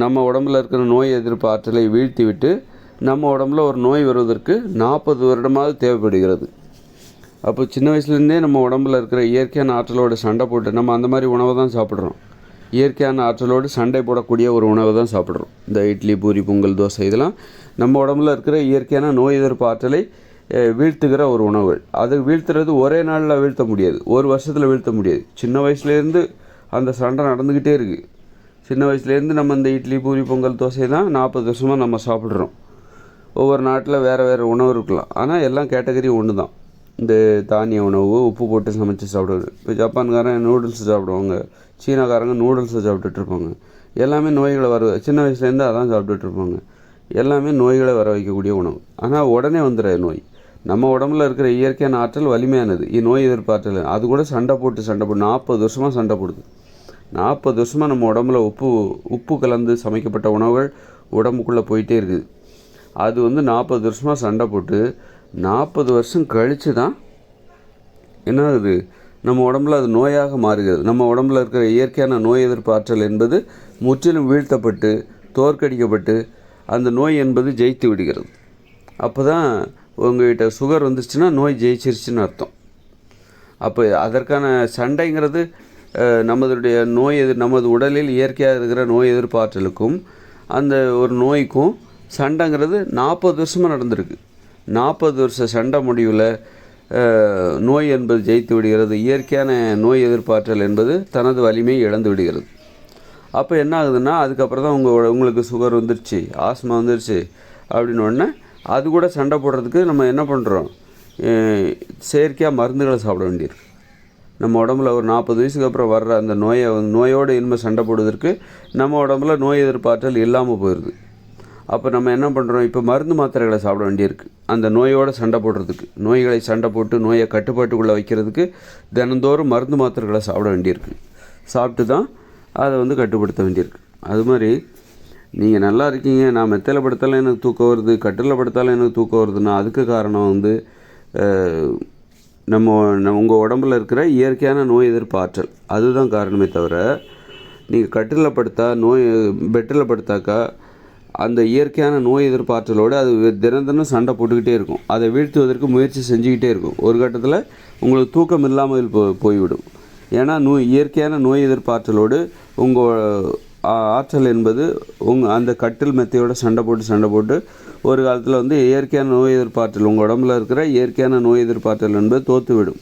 நம்ம உடம்புல இருக்கிற நோய் எதிர்ப்பு ஆற்றலை வீழ்த்தி விட்டு நம்ம உடம்புல ஒரு நோய் வருவதற்கு 40 வருடமாவது தேவைப்படுகிறது. அப்போ சின்ன வயசுலேருந்தே நம்ம உடம்புல இருக்கிற இயற்கையான ஆற்றலோடு சண்டை போட்டு நம்ம அந்த மாதிரி உணவை தான் சாப்பிட்றோம். இயற்கையான ஆற்றலோடு சண்டை போடக்கூடிய ஒரு உணவை தான் சாப்பிட்றோம். இந்த இட்லி, பூரி, பொங்கல், தோசை இதெல்லாம் நம்ம உடம்புல இருக்கிற இயற்கையான நோய் எதிர்ப்பு ஆற்றலை வீழ்த்துகிற ஒரு உணவுகள். அது வீழ்த்துறது ஒரே நாளில் வீழ்த்த முடியாது, ஒரு வருஷத்தில் வீழ்த்த முடியாது. சின்ன வயசுலேருந்து அந்த சண்டை நடந்துக்கிட்டே இருக்குது. சின்ன வயசுலேருந்து நம்ம இந்த இட்லி, பூரி, பொங்கல், தோசை தான் 40 வருஷமாக நம்ம சாப்பிட்றோம். ஒவ்வொரு நாட்டில் வேறு உணவு இருக்கலாம், ஆனால் எல்லாம் கேட்டகரி ஒன்று தான். இந்த தானிய உணவு, உப்பு போட்டு சமைச்சு சாப்பிடுவது. இப்போ ஜப்பான்காரன் நூடுல்ஸ் சாப்பிடுவாங்க, சீனாக்காரங்க நூடுல்ஸை சாப்பிட்டுட்ருப்பாங்க. எல்லாமே நோய்களை சின்ன வயசுலேருந்து அதான் சாப்பிட்டுட்ருப்பாங்க. எல்லாமே நோய்களை வர வைக்கக்கூடிய உணவு. ஆனால் உடனே வந்துடுற நோய். நம்ம உடம்புல இருக்கிற இயற்கையான ஆற்றல் வலிமையானது, நோய் எதிர்ப்பு ஆற்றல். அது கூட சண்டை போட்டு 40 வருஷமாக சண்டை போடுது. 40 வருஷமாக நம்ம உடம்புல உப்பு கலந்து சமைக்கப்பட்ட உணவுகள் உடம்புக்குள்ளே போயிட்டே இருக்குது. அது 40 வருஷமாக சண்டை போட்டு 40 வருஷம் கழித்து தான் என்ன ஆகுது, நம்ம உடம்புல அது நோயாக மாறுகிறது. நம்ம உடம்புல இருக்கிற இயற்கையான நோய் எதிர்ப்பு ஆற்றல் என்பது முற்றிலும் வீழ்த்தப்பட்டு தோற்கடிக்கப்பட்டு அந்த நோய் என்பது ஜெயித்து விடுகிறது. அப்போ தான் உங்கள்கிட்ட சுகர் வந்துருச்சுன்னா நோய் ஜெயிச்சிருச்சுன்னு அர்த்தம். அப்போ அதற்கான சண்டைங்கிறது நமது உடலில் இயற்கையாக இருக்கிற நோய் எதிர்ப்பு ஆற்றலுக்கும் அந்த ஒரு நோய்க்கும் சண்டைங்கிறது 40 வருஷமாக நடந்திருக்கு. 40 வருஷ சண்டை முடிவில் நோய் என்பது ஜெயித்து விடுகிறது. இயற்கையான நோய் எதிர்ப்பாற்றல் என்பது தனது வலிமையை இழந்து விடுகிறது. அப்போ என்ன ஆகுதுன்னா, அதுக்கப்புறம் தான் உங்களுக்கு சுகர் வந்துருச்சு, ஆஸ்மா வந்துருச்சு அப்படின்னு உடனே அது கூட சண்டை போடுறதுக்கு நம்ம என்ன பண்ணுறோம், செயற்கையாக மருந்துகளை சாப்பிட வேண்டியிருக்கு. நம்ம உடம்புல ஒரு 40 வயசுக்கு அப்புறம் வர்ற அந்த நோயோடு இனிமேல் சண்டை போடுவதற்கு நம்ம உடம்புல நோய் எதிர்ப்பாற்றல் இல்லாமல் போயிடுது. அப்போ நம்ம என்ன பண்ணுறோம், இப்போ மருந்து மாத்திரைகளை சாப்பிட வேண்டியிருக்கு அந்த நோயோடு சண்டை போடுறதுக்கு. நோய்களை சண்டை போட்டு நோயை கட்டுப்பாட்டுக்குள்ளே வைக்கிறதுக்கு தினந்தோறும் மருந்து மாத்திரைகளை சாப்பிட வேண்டியிருக்கு. சாப்பிட்டு தான் அதை கட்டுப்படுத்த வேண்டியிருக்கு. அது மாதிரி நீங்கள் நல்லா இருக்கீங்க, நான் மெத்தையில் படுத்தாலும் எனக்கு தூக்கம் வருது, கட்டிலில் படுத்தாலும் எனக்கு தூக்கம் வருதுன்னா அதுக்கு காரணம் உங்கள் உடம்பில் இருக்கிற இயற்கையான நோய் எதிர்ப்பு ஆற்றல். அதுதான் காரணமே தவிர, நீங்கள் கட்டிலில் படுத்தா பெட்டில் படுத்தாக்கா அந்த இயற்கையான நோய் எதிர்ப்பாற்றலோடு அது தினம் சண்டை போட்டுக்கிட்டே இருக்கும். அதை வீழ்த்துவதற்கு முயற்சி செஞ்சுக்கிட்டே இருக்கும். ஒரு கட்டத்தில் உங்களுக்கு தூக்கம் இல்லாமல் போய்விடும். ஏன்னா இயற்கையான நோய் எதிர்ப்பாற்றலோடு உங்கள் ஆற்றல் என்பது அந்த கட்டில் மெத்தையோட சண்டை போட்டு ஒரு காலத்தில் வந்து இயற்கையான நோய் எதிர்ப்பாற்றல் உங்கள் உடம்புல இருக்கிற இயற்கையான நோய் எதிர்ப்பாற்றல் என்பது தோற்றுவிடும்.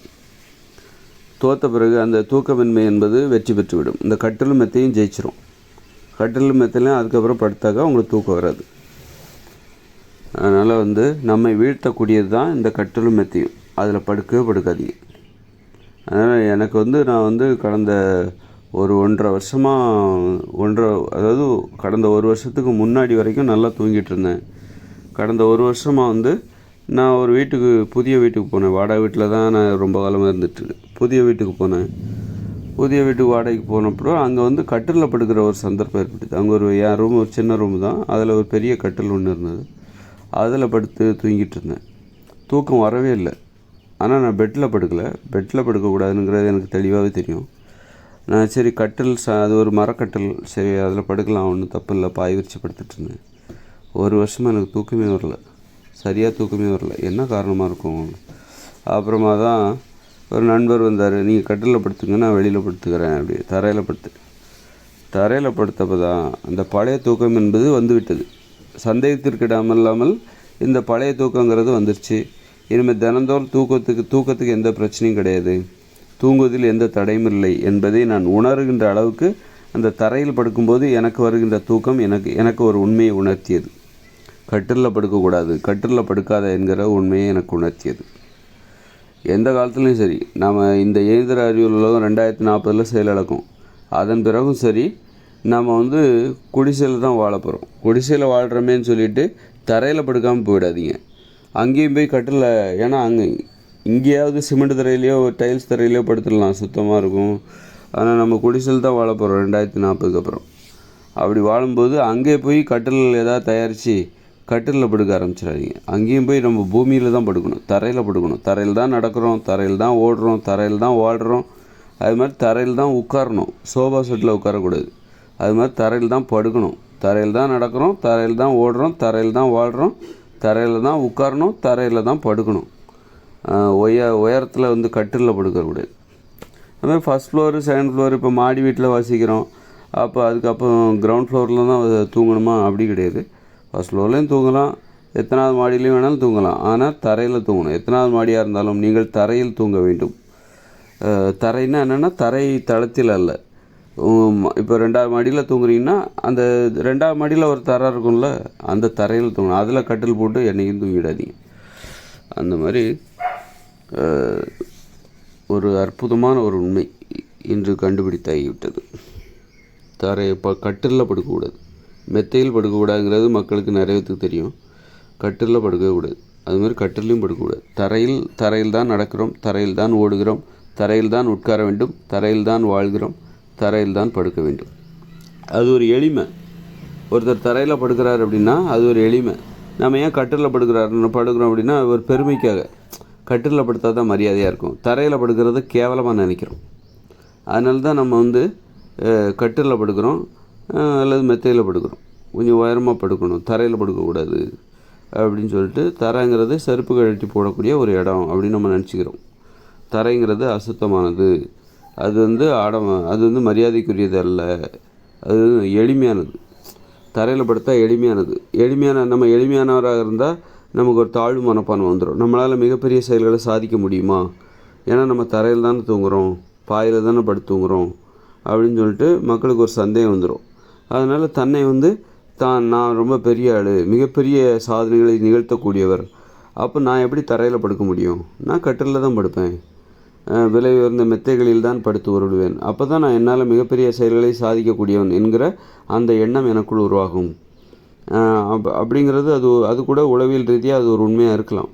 தோற்ற பிறகு அந்த தூக்கமின்மை என்பது வெற்றி பெற்றுவிடும். இந்த கட்டிலும் மெத்தையும் ஜெயிச்சிரும். கட்டிலும் மெத்தையிலையும் அதுக்கப்புறம் படுத்தாக்கா உங்களுக்கு தூக்கம் வராது. அதனால் வந்து நம்மை வீழ்த்தக்கூடியது தான் இந்த கட்டிலும் மெத்தையும். அதில் படுக்காதீங்க. அதனால் எனக்கு வந்து நான் வந்து கடந்த ஒரு 1.5 வருஷமாக அதாவது கடந்த 1 வருஷத்துக்கு முன்னாடி வரைக்கும் நல்லா தூங்கிட்டு இருந்தேன். கடந்த 1 வருஷமாக வந்து நான் ஒரு புதிய வீட்டுக்கு போனேன். வாடகை வீட்டில் தான் நான் ரொம்ப காலமாக இருந்துகிட்ருக்கேன். புதிய வீட்டுக்கு போனேன். புதிய வீட்டுக்கு வாடகைக்கு போனப்பறம் அங்கே வந்து கட்டிலில் படுக்கிற ஒரு சந்தர்ப்பம் ஏற்பட்டுது. அங்கே என் ரூம் ஒரு சின்ன ரூம் தான். அதில் ஒரு பெரிய கட்டில் ஒன்று இருந்தது. அதில் படுத்து தூங்கிட்டு இருந்தேன். தூக்கம் வரவே இல்லை. ஆனால் நான் பெட்டில் படுக்கக்கூடாதுங்கிறது எனக்கு தெளிவாகவே தெரியும். நான் சரி கட்டில் அது ஒரு மரக்கட்டில், சரி அதில் படுக்கலாம், ஒன்றும் தப்பு இல்லை, பாய் விரிச்சு படுத்துட்டு இருந்தேன். 1 வருஷமாக எனக்கு தூக்கமே வரல. சரியாக தூக்கமே வரல. என்ன காரணமாக இருக்கும்? அப்புறமா தான் ஒரு நண்பர் வந்தார். நீங்கள் கட்டிலில் படுத்துங்க, நான் வெளியில் படுத்துக்கிறேன். அப்படி தரையில் படுத்தப்போ தான் அந்த பழைய தூக்கம் என்பது வந்துவிட்டது. சந்தேகத்திற்கிடாமல் இந்த பழைய தூக்கங்கிறது வந்துருச்சு. இனிமேல் தினந்தோறும் தூக்கத்துக்கு எந்த பிரச்சனையும் கிடையாது, தூங்குவதில் எந்த தடையும் இல்லை என்பதை நான் உணர்கின்ற அளவுக்கு அந்த தரையில் படுக்கும்போது எனக்கு வருகின்ற தூக்கம் எனக்கு ஒரு உண்மையை உணர்த்தியது. கட்டிலில் படுக்கக்கூடாது, கட்டிலில் படுக்காத என்கிற உண்மையை எனக்கு உணர்த்தியது. எந்த காலத்துலேயும் சரி, நாம் இந்த இயந்திர அறிவியல் உலகம் 2040 செயலிழக்கும். அதன் பிறகும் சரி, நம்ம வந்து குடிசையில் தான் வாழ போகிறோம். குடிசையில் வாழ்கிறோமேன்னு சொல்லிவிட்டு தரையில் படுக்காமல் போயிடாதீங்க. அங்கேயும் போய் கட்டில், ஏன்னா இங்கேயாவது சிமெண்ட் தரையிலையோ டைல்ஸ் தரையிலையோ படுத்துடலாம், சுத்தமாக இருக்கும். ஆனால் நம்ம குடிசையில் தான் வாழ போகிறோம் 2040க்கு அப்புறம். அப்படி வாழும்போது அங்கே போய் கட்டில் ஏதாவது தயாரித்து கட்டிலில் படுக்க ஆரம்பிச்சிடாதீங்க. அங்கேயும் போய் நம்ம பூமியில் தான் படுக்கணும், தரையில் படுக்கணும். தரையில் தான் நடக்கிறோம், தரையில் தான் ஓடுறோம், தரையில் தான் வாழ்கிறோம். அது மாதிரி தரையில் தான் உட்காரணும். சோஃபா செட்டில் உட்காரக்கூடாது. அது மாதிரி தரையில் தான் படுக்கணும். தரையில் தான் நடக்கிறோம், தரையில் தான் ஓடுறோம், தரையில் தான் வாழ்கிறோம், தரையில் தான் உட்காரணும், தரையில் தான் படுக்கணும். உயரத்தில் வந்து கட்டிலில் படுக்கக்கூடாது. அதுமாதிரி ஃபஸ்ட் ஃப்ளோரு, செகண்ட் ஃப்ளோர், இப்போ மாடி வீட்டில் வசிக்கிறோம். அப்போ அதுக்கப்புறம் கிரவுண்ட் ஃப்ளோரில் தான் தூங்கணுமா? அப்படி கிடையாது. ஃபஸ்ட் ஃப்ளோர்லேயும் தூங்கலாம், எத்தனாவது மாடியிலையும் வேணாலும் தூங்கலாம். ஆனால் தரையில் தூங்கணும். எத்தனாவது மாடியாக இருந்தாலும் நீங்கள் தரையில் தூங்க வேண்டும். தரைன்னா என்னென்னா தரை தளத்தில் அல்ல. இப்போ 2வது மாடியில் தூங்குறீங்கன்னா அந்த 2வது மாடியில் ஒரு தரை இருக்கும்ல, அந்த தரையில் தூங்கணும். அதில் கட்டில் போட்டு என்றைக்கும் தூங்கிடாதீங்க. அந்த மாதிரி ஒரு அற்புதமான ஒரு உண்மை இன்று கண்டுபிடித்தாகிவிட்டது. இப்போ கட்டிலில் படுக்கக்கூடாது, மெத்தையில் படுக்கக்கூடாதுங்கிறது மக்களுக்கு நிறைய பேருக்கு தெரியும். கட்டிலில் படுக்கக்கூடாது. அதுமாதிரி கட்டிலையும் படுக்கக்கூடாது. தரையில் தான் நடக்கிறோம், தரையில் தான் ஓடுகிறோம், தரையில் தான் உட்கார வேண்டும், தரையில் தான் வாழ்கிறோம், தரையில் தான் படுக்க வேண்டும். அது ஒரு எளிமை. ஒருத்தர் தரையில் படுக்கிறார் அப்படின்னா அது ஒரு எளிமை. நம்ம ஏன் கட்டிலில் படுக்கிறோம் அப்படின்னா ஒரு பெருமைக்காக. கட்டிலில் படுத்தா தான் மரியாதையாக இருக்கும். தரையில் படுக்கிறது கேவலமாக நினைக்கிறோம். அதனால தான் நம்ம வந்து கட்டிலில் படுக்கிறோம் அல்லது மெத்தையில் படுக்கிறோம். கொஞ்சம் உயரமாக படுக்கணும், தரையில் படுக்கக்கூடாது அப்படின்னு சொல்லிட்டு, தரைங்கிறது செருப்பு கழட்டி போடக்கூடிய ஒரு இடம் அப்படின்னு நம்ம நினச்சிக்கிறோம். தரைங்கிறது அசுத்தமானது, அது வந்து மரியாதைக்குரியது அல்ல, அது எளிமையானது. தரையில் படுத்தா எளிமையானது. நம்ம எளிமையானவராக இருந்தால் நமக்கு ஒரு தாழ்வு மனப்பான்மை வந்துடும். நம்மளால் மிகப்பெரிய செயல்களை சாதிக்க முடியுமா? ஏன்னா நம்ம தரையில் தானே தூங்குகிறோம், பாயில் தானே படுத்து தூங்குகிறோம் அப்படின்னு சொல்லிட்டு மக்களுக்கு ஒரு சந்தேகம் வந்துடும். அதனால் தன்னை வந்து நான் ரொம்ப பெரிய ஆள், மிகப்பெரிய சாதனைகளை நிகழ்த்தக்கூடியவர், அப்போ நான் எப்படி தரையில் படுக்க முடியும்? நான் கட்டிலில் தான் படுப்பேன், விலை உயர்ந்த மெத்தைகளில் தான் படுத்து உருளுவேன். அப்போ தான் நான் என்னால் மிகப்பெரிய செயல்களை சாதிக்கக்கூடியவன் என்கிற அந்த எண்ணம் எனக்குள் உருவாகும். அப்படிங்கிறது அது கூட உளவியல் ரீதியாக அது ஒரு உண்மையாக இருக்கலாம்.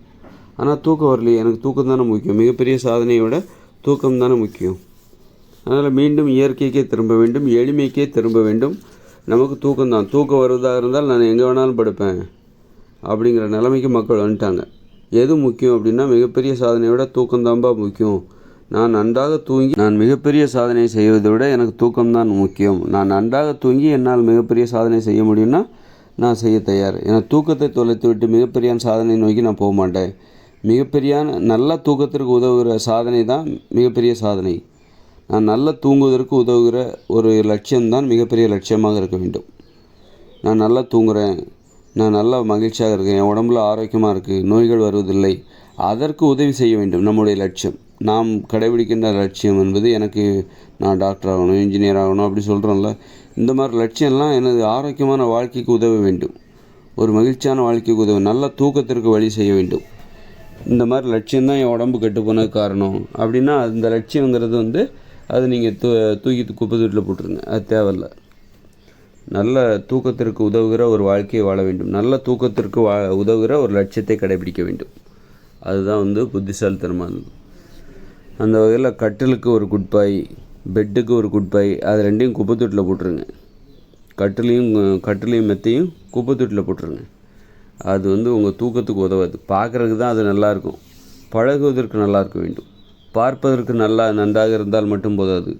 ஆனால் தூக்கம் வரலையே, எனக்கு தூக்கம் தானே முக்கியம், மிகப்பெரிய சாதனையை விட தூக்கம் தானே முக்கியம். அதனால் மீண்டும் இயற்கைக்கே திரும்ப வேண்டும், எளிமைக்கே திரும்ப வேண்டும். நமக்கு தூக்கம்தான். தூக்கம் வருவதாக இருந்தால் நான் எங்கே வேணாலும் படுப்பேன் அப்படிங்கிற நிலைமைக்கு மக்கள் வந்துட்டாங்க. எது முக்கியம் அப்படின்னா மிகப்பெரிய சாதனையை விட தூக்கம்தான்பா முக்கியம். நான் நன்றாக தூங்கி நான் மிகப்பெரிய சாதனை செய்வதை விட எனக்கு தூக்கம்தான் முக்கியம். நான் நன்றாக தூங்கி என்னால் மிகப்பெரிய சாதனை செய்ய முடியும்னா நான் செய்ய தயார். ஏன்னா தூக்கத்தை தொலைத்து விட்டு மிகப்பெரிய சாதனை நோக்கி நான் போக மாட்டேன். மிகப்பெரிய நல்ல தூக்கத்திற்கு உதவுகிற சாதனை தான் மிகப்பெரிய சாதனை. நான் நல்லா தூங்குவதற்கு உதவுகிற ஒரு லட்சியம்தான் மிகப்பெரிய லட்சியமாக இருக்க வேண்டும். நான் நல்லா தூங்குகிறேன், நான் நல்லா மகிழ்ச்சியாக இருக்கேன், என் உடம்புல ஆரோக்கியமாக இருக்குது, நோய்கள் வருவதில்லை, அதற்கு உதவி செய்ய வேண்டும். நம்முடைய லட்சியம், நாம் கடைபிடிக்கின்ற லட்சியம் என்பது எனக்கு நான் டாக்டர் ஆகணும், இன்ஜினியர் ஆகணும் அப்படி சொல்கிறோம்ல, இந்த மாதிரி லட்சியம்லாம் எனது ஆரோக்கியமான வாழ்க்கைக்கு உதவ வேண்டும். ஒரு மகிழ்ச்சியான வாழ்க்கைக்கு உதவும், நல்ல தூக்கத்திற்கு வழி செய்ய வேண்டும். இந்த மாதிரி லட்சியம்தான் என் உடம்பு கெட்டு போனதுக்கு காரணம் அப்படின்னா அந்த லட்சியங்கிறது அது நீங்கள் தூக்கி குப்பை தொட்டியில் போட்டுருங்க. அது தேவையில்லை. நல்ல தூக்கத்திற்கு உதவுகிற ஒரு வாழ்க்கையை வாழ வேண்டும். நல்ல தூக்கத்திற்கு உதவுகிற ஒரு லட்சியத்தை கடைபிடிக்க வேண்டும். அதுதான் புத்திசாலித்தனமானது. அந்த வகையில் கட்டிலுக்கு ஒரு குட் பை, பெட்டுக்கு ஒரு குட் பை, அது ரெண்டையும் குப்பை தொட்டியில் போட்டுருங்க. கட்டிலையும் மெத்தையும் குப்பை தொட்டியில் போட்டுருங்க. அது உங்கள் தூக்கத்துக்கு உதவாது. பார்க்குறதுக்கு தான் அது நல்லாயிருக்கும், பழகுவதற்கு நல்லா இருக்க வேண்டும். பார்ப்பதற்கு நன்றாக இருந்தால் மட்டும் போதாது,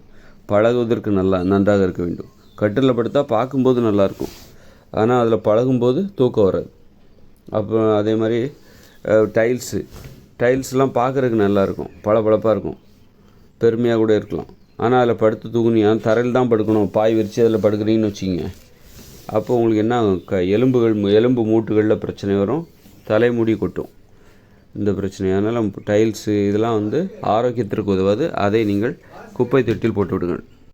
பழகுவதற்கு நன்றாக இருக்க வேண்டும். கட்டிலில் படுத்தா பார்க்கும்போது நல்லாயிருக்கும், ஆனால் அதில் பழகும்போது தூக்கம் வராது. அப்புறம் அதே மாதிரி டைல்ஸ்லாம் பார்க்குறதுக்கு நல்லாயிருக்கும், பளபளப்பாக இருக்கும், பெருமையாக கூட இருக்கலாம். ஆனால் அதில் படுத்து தூங்குனீங்க, தரையில் தான் படுக்கணும், பாய் விரித்து அதில் படுக்கிறீங்கன்னு வச்சுங்க, அப்போ உங்களுக்கு என்ன எலும்பு மூட்டுகளில் பிரச்சனை வரும், தலைமுடி கொட்டும், இந்த பிரச்சனை. அதனால் டைல்ஸு இதெல்லாம் ஆரோக்கியத்திற்கு உதவாது. அதை நீங்கள் குப்பை தொட்டியில் போட்டு விடுங்கள்.